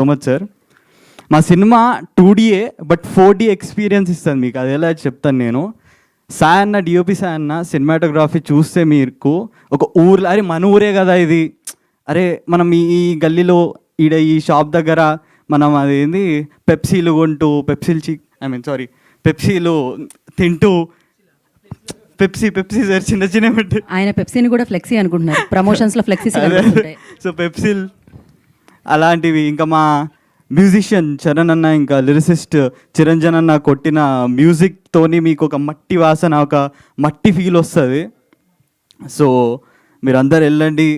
So much sir. మా cinema 2Dయే but 4D experience ఇస్తుంది మీకు. అది ఎలా చెప్తాను నేను. సాయ్ అన్న, డిఓపి సాయ్ అన్న సినిమాటోగ్రఫీ చూస్తే మీకు ఒక ఊర్లో, అరే మన ఊరే కదా ఇది, అరే మనం ఈ గల్లీలో ఈ షాప్ దగ్గర మనం అదేంది పెప్సీలు కొంటూ పెప్సీలు తింటూ పెప్సీ సార్ చిన్న ఉంటాయి. ఆయన పెప్సీని కూడా ఫ్లెక్సీ అనుకుంటున్నారు, ప్రమోషన్స్లో ఫ్లెక్సీ. సో పెప్సీలు అలాంటివి. ఇంకా మా మ్యూజిషియన్ చరణ్ అన్న, ఇంకా లిరిసిస్ట్ చిరంజన్ అన్న కొట్టిన మ్యూజిక్తోని మీకు ఒక మట్టి వాసన, ఒక మట్టి ఫీల్ వస్తుంది. సో మీరందరు వెళ్ళండి,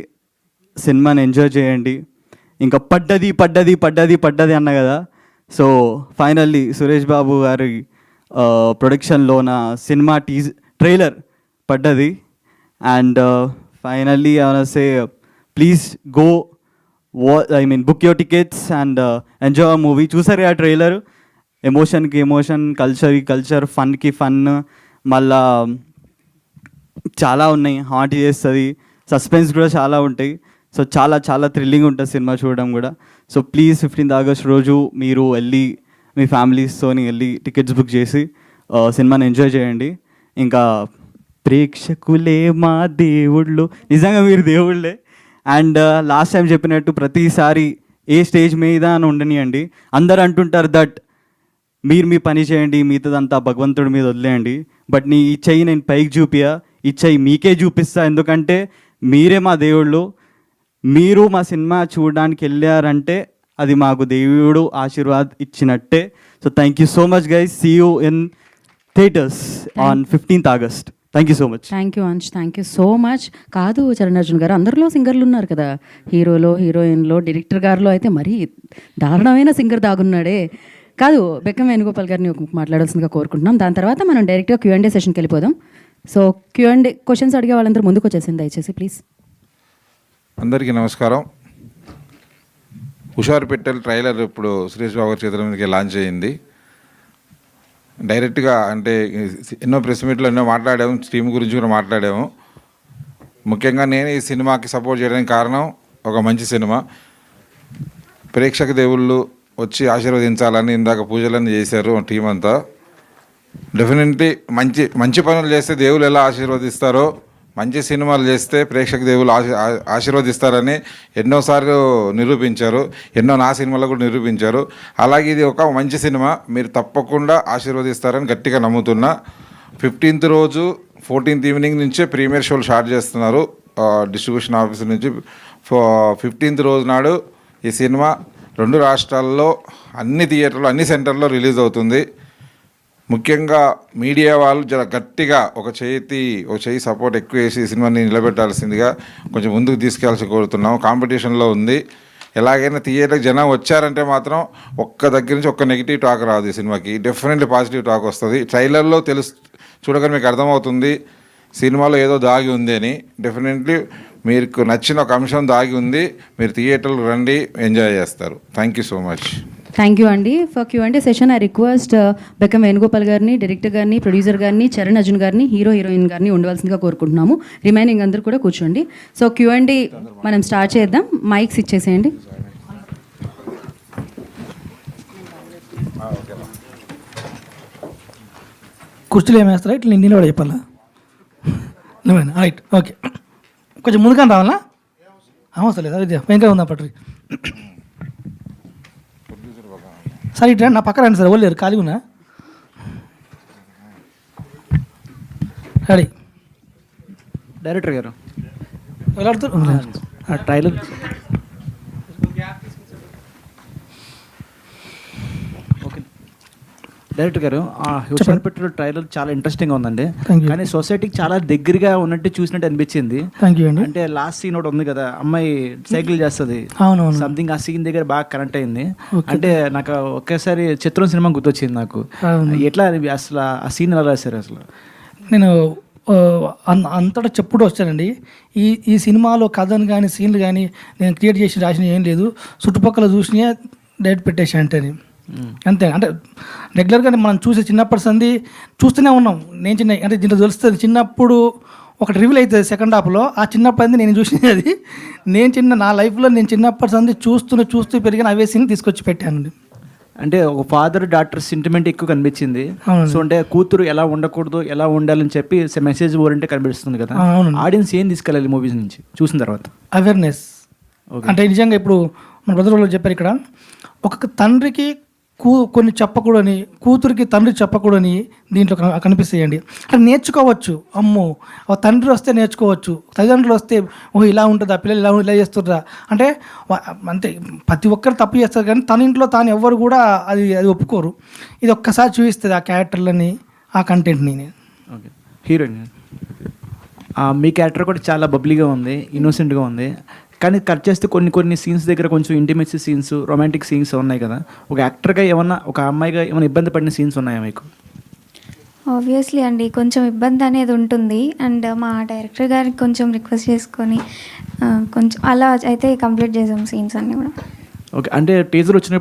సినిమాని ఎంజాయ్ చేయండి. ఇంకా పడ్డది అన్న కదా. సో ఫైనల్లీ సురేష్ బాబు గారి ప్రొడక్షన్లో నా సినిమా ట్రైలర్ పడ్డది. And finally say please go book your tickets and enjoy movie. చూసారు ఆ ట్రైలర్, ఎమోషన్కి ఎమోషన్, కల్చర్, ఫన్కి ఫన్, మళ్ళా చాలా ఉన్నాయి, హార్ట్ చేస్తుంది, సస్పెన్స్ కూడా చాలా ఉంటాయి. సో చాలా థ్రిల్లింగ్ ఉంటుంది సినిమా చూడడం కూడా. సో ప్లీజ్ 15th ఆగస్ట్ రోజు మీరు వెళ్ళి మీ ఫ్యామిలీస్తోని వెళ్ళి టికెట్స్ బుక్ చేసి సినిమాని ఎంజాయ్ చేయండి. ఇంకా ప్రేక్షకులే మా దేవుళ్ళు, నిజంగా మీరు దేవుళ్ళే. అండ్ లాస్ట్ టైం చెప్పినట్టు ప్రతిసారి ఏ స్టేజ్ మీద అని ఉండనియండి. అందరు అంటుంటారు దట్ మీరు మీ పని చేయండి, మిగతాదంతా భగవంతుడి మీద వదిలేయండి. బట్ ఈ చెయ్యి నేను పైకి చూపియా, ఈ చెయ్యి మీకే చూపిస్తా. ఎందుకంటే మీరే మా దేవుళ్ళు. మీరు మా సినిమా చూడడానికి వెళ్ళారంటే అది మాకు దేవుడు ఆశీర్వాద్ ఇచ్చినట్టే. So thank you so much guys. See you in theatres on 15th August. Thank you so much. Thank you Ansh, thank you so much. కాదు చరణార్జున్ గారు, అందరిలో సింగర్లు ఉన్నారు కదా, హీరోలో, హీరోయిన్లో, డైరెక్టర్ గారిలో అయితే మరీ దారుణమైన సింగర్ దాగున్నాడే. కాదు, బెక్కం వేణుగోపాల్ గారిని మాట్లాడాల్సిందిగా కోరుకుంటున్నాం. దాని తర్వాత మనం డైరెక్ట్గా Q&A సెషన్కి వెళ్ళిపోదాం. సో Q&A క్వశ్చన్స్ అడిగే వాళ్ళందరూ ముందుకు వచ్చేసింది దయచేసి ప్లీజ్. అందరికీ నమస్కారం. హుషారు పెట్టెల్ ట్రైలర్ ఇప్పుడు సురేష్ బాబు గారి చేతుల మీదకి లాంచ్ అయ్యింది. డైరెక్ట్గా అంటే ఎన్నో ప్రెస్ మీట్లో ఎన్నో మాట్లాడాము, టీం గురించి కూడా మాట్లాడాము. ముఖ్యంగా నేను ఈ సినిమాకి సపోర్ట్ చేయడానికి కారణం ఒక మంచి సినిమా. ప్రేక్షక దేవుళ్ళు వచ్చి ఆశీర్వదించాలని ఇందాక పూజలన్నీ చేశారు టీం అంతా. డెఫినెట్లీ మంచి పనులు చేస్తే దేవుళ్ళు ఎలా ఆశీర్వదిస్తారో, మంచి సినిమాలు చేస్తే ప్రేక్షక దేవుళ్ళు ఆశీర్వదిస్తారని ఎన్నోసార్లు నిరూపించారు. నా సినిమాలో కూడా నిరూపించారు. అలాగే ఇది ఒక మంచి సినిమా, మీరు తప్పకుండా ఆశీర్వదిస్తారని గట్టిగా నమ్ముతున్నా. 15th రోజు 14th ఈవినింగ్ నుంచే ప్రీమియర్ షోలు స్టార్ట్ చేస్తున్నారు డిస్ట్రిబ్యూషన్ ఆఫీస్ నుంచి. 15th రోజు నాడు ఈ సినిమా 2 రాష్ట్రాల్లో అన్ని థియేటర్లు, అన్ని సెంటర్లో రిలీజ్ అవుతుంది. ముఖ్యంగా మీడియా వాళ్ళు జర గట్టిగా ఒక చేయి సపోర్ట్ ఎక్కువ వేసి ఈ సినిమాని నిలబెట్టాల్సిందిగా కొంచెం ముందుకు తీసుకెళ్ళాల్సి కోరుతున్నాం. కాంపిటీషన్లో ఉంది. ఎలాగైనా థియేటర్కి జనం వచ్చారంటే మాత్రం ఒక్క దగ్గర నుంచి ఒక్క నెగిటివ్ టాక్ రాదు. ఈ సినిమాకి డెఫినెట్లీ పాజిటివ్ టాక్ వస్తుంది. ట్రైలర్లో చూడగానే మీకు అర్థమవుతుంది సినిమాలో ఏదో దాగి ఉంది అని. డెఫినెట్లీ మీకు నచ్చిన ఒక అంశం దాగి ఉంది. మీరు థియేటర్లు రండి, ఎంజాయ్ చేస్తారు. Thank you so much. Thank you అండి. For Q&A session I request Bekkam Venugopal గారిని, డైరెక్టర్ గారిని, ప్రొడ్యూసర్ గారిని, చరణ్ అర్జున్ గారిని, హీరోయిన్ గారిని ఉండవలసిందిగా కోరుకుంటున్నాము. రిమైనింగ్ అందరూ కూడా కూర్చోండి. సో Q&A మనం స్టార్ట్ చేద్దాం. మైక్స్ ఇచ్చేసేయండి. కుర్చీలు ఏమేస్తారా? ఇట్లా నేను నిలబడి చెప్పాలా? నువ్వేనా? Right, okay. కొంచెం ముందుకని రావాలా? అవసరం లేదా? విద్య భయంకరంగా ఉందా పట్టు? సార్ ఇట్లా నా పక్క రండి సార్, ఎవరు ఖాళీ ఉన్నా? రెడీ. డైరెక్టర్ గారు ఎవరు ట్రైలర్ డైరెక్టర్ గారు హుషారు పెట్టెల్ ట్రైలర్ చాలా ఇంట్రెస్టింగ్గా ఉందండి. కానీ సొసైటీకి చాలా దగ్గరగా ఉన్నట్టు చూసినట్టు అనిపించింది. అంటే లాస్ట్ సీన్ ఒకటి ఉంది కదా, అమ్మాయి సైకిల్ చేస్తుంది సంథింగ్, ఆ సీన్ దగ్గర బాగా కనెక్ట్ అయింది. అంటే నాకు ఒకేసారి చిత్రం సినిమా గుర్తొచ్చింది నాకు. ఎట్లా అసలు ఆ సీన్ ఎలా రాశారు? అసలు నేను అంతటా చెప్పుడు వచ్చానండి. ఈ సినిమాలో కథను కానీ సీన్లు కానీ నేను క్రియేట్ చేసి రాసిన ఏం లేదు, చుట్టుపక్కల చూసినా డైరెక్ట్ పెట్టేసి అంటే అంతే. అంటే రెగ్యులర్గా మనం చూసే చిన్నప్పటి సంది చూస్తూనే ఉన్నాం. నేను అంటే దీంట్లో తెలుస్తుంది చిన్నప్పుడు ఒకటి రివీల్ అవుతుంది సెకండ్ హాఫ్లో. ఆ చిన్నప్పటి నేను చూసినది అది. నా లైఫ్లో నేను చిన్నప్పటి నుంచి చూస్తూ పెరిగిన అవే సీన్ తీసుకొచ్చి పెట్టానండి. అంటే ఒక ఫాదర్ డాటర్ సెంటిమెంట్ ఎక్కువ కనిపించింది. సో అంటే కూతురు ఎలా ఉండకూడదు, ఎలా ఉండాలని చెప్పి మెసేజ్ ఓరియంటే కనిపిస్తుంది కదా. ఆడియన్స్ ఏం తీసుకెళ్ళాలి మూవీస్ నుంచి చూసిన తర్వాత? అవేర్నెస్. అంటే నిజంగా ఇప్పుడు మన బ్రదర్ వాళ్ళు చెప్పారు ఇక్కడ, ఒక తండ్రికి కొన్ని చెప్పకూడని, కూతురికి తండ్రి చెప్పకూడని దీంట్లో కనిపిస్తాయండి. అంటే నేర్చుకోవచ్చు. అమ్మో తండ్రి వస్తే నేర్చుకోవచ్చు, తల్లిదండ్రులు వస్తే ఓహో ఇలా ఉంటుంది, ఆ పిల్లలు ఇలా చేస్తుంటారా అంటే అంతే. ప్రతి ఒక్కరు తప్పు చేస్తారు కానీ తన ఇంట్లో తాను ఎవ్వరు కూడా అది ఒప్పుకోరు. ఇది ఒక్కసారి చూపిస్తుంది ఆ క్యారెక్టర్లని, ఆ కంటెంట్ని. ఓకే, హీరోయిన్ మీ క్యారెక్టర్ కూడా చాలా బబ్లీగా ఉంది, ఇన్నోసెంట్గా ఉంది. కానీ కట్ చేస్తే కొన్ని సీన్స్ దగ్గర కొంచెం ఇంటిమేసీ సీన్స్, రొమాంటిక్ సీన్స్ ఉన్నాయి కదా. ఒక యాక్టర్గా ఏమన్నా, ఒక అమ్మాయిగా ఏమైనా ఇబ్బంది పడిన సీన్స్ ఉన్నాయా మీకు? ఆబ్వియస్లీ అండి, కొంచెం ఇబ్బంది అనేది ఉంటుంది. అండ్ మా డైరెక్టర్ గారికి కొంచెం రిక్వెస్ట్ చేసుకొని కొంచెం అలా అయితే కంప్లీట్ చేసాం సీన్స్ అన్నీ కూడా. ఓకే, అంటే టీజర్ వచ్చిన